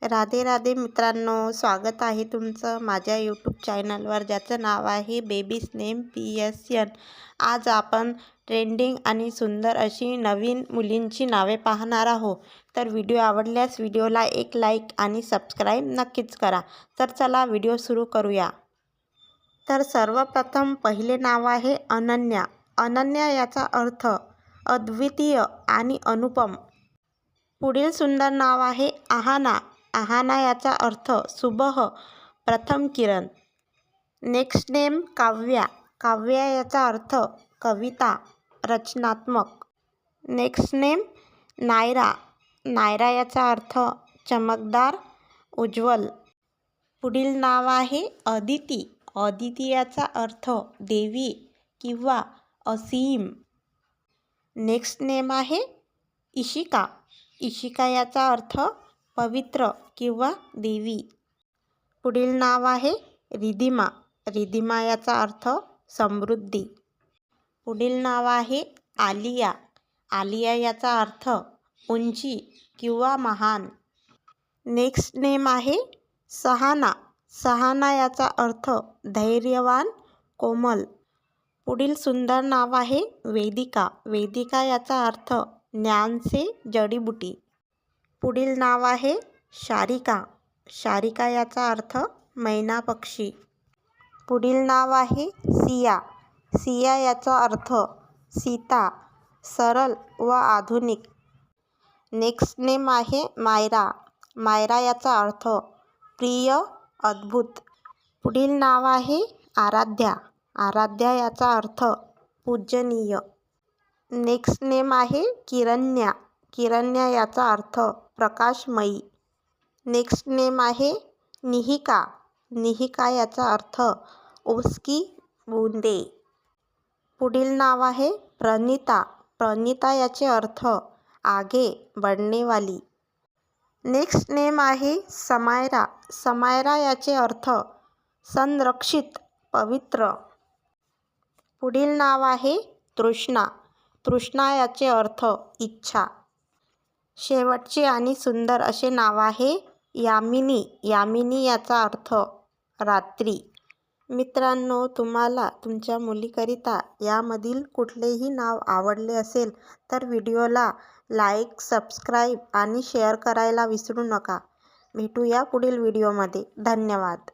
राधे राधे मित्रांनो, स्वागत आहे तुमचं माझ्या यूट्यूब चॅनलवर ज्याचं नाव आहे बेबीज नेम PSN। आज आपण ट्रेंडिंग आणि सुंदर अशी नवीन मुलींची नावे पाहणार आहोत। तर व्हिडिओ आवडल्यास व्हिडिओला एक लाईक आणि सबस्क्राईब नक्कीच करा। तर चला व्हिडिओ सुरू करूया। तर सर्वप्रथम पहिले नाव आहे अनन्या। अनन्या याचा अर्थ अद्वितीय आणि अनुपम। पुढील सुंदर नाव आहे आहाना। आहाना याचा अर्थ सुबह, प्रथम किरण। Next name Kavya. काव्या याचा अर्थ कविता, रचनात्मक। Next name Naira. नायरा याचा अर्थ चमकदार, उज्ज्वल। पुढील नाव आहे अदिती। अदिती याचा अर्थ देवी किंवा असीम। नेक्स्ट नेम आहे इशिका। इशिका याचा अर्थ पवित्र किंवा देवी। पुढील नाव आहे रिधिमा। रिधिमा याचा अर्थ समृद्धी। पुढील नाव आहे आलिया। आलिया याचा अर्थ उंची किंवा महान। नेक्स्ट नेम आहे सहाना। सहाना याचा अर्थ धैर्यवान, कोमल। पुढील सुंदर नाव आहे वेदिका। वेदिका याचा अर्थ ज्ञान से जडीबुटी। पुढील नाव आहे शारिका। शारिका याचा अर्थ मैना पक्षी। पुढील नाव आहे सिया। सिया याचा अर्थ सीता, सरळ व आधुनिक। नेक्स्ट नेम आहे मायरा। मायरा याचा अर्थ प्रिय, अद्भुत। पुढील नाव आहे आराध्या। आराध्या याचा अर्थ पूजनीय। नेक्स्ट नेम आहे किरण्या। किरण्या याचा अर्थ प्रकाशमयी। नेक्स्ट नेम आहे निहिका। निहिका याचा अर्थ उसकी बूंदे। पुढील नाव आहे प्रणिता। प्रणिता याचे अर्थ आगे बढ़ने वाली। नेक्स्ट नेम आहे समायरा। समायरा याचे अर्थ संरक्षित, पवित्र। पुढील नाव आहे तृष्णा। तृष्णा याचे अर्थ इच्छा। शेवटचे आणि सुंदर असे नाव आहे यामिनी। यामिनी याचा अर्थ रात्री। मित्रांनो, तुम्हाला तुमच्या मुलीकरिता यामधील कुठलेही नाव आवडले असेल तर व्हिडिओला लाईक, सबस्क्राईब आणि शेअर करायला विसरू नका। भेटूया पुढील व्हिडिओमध्ये। धन्यवाद।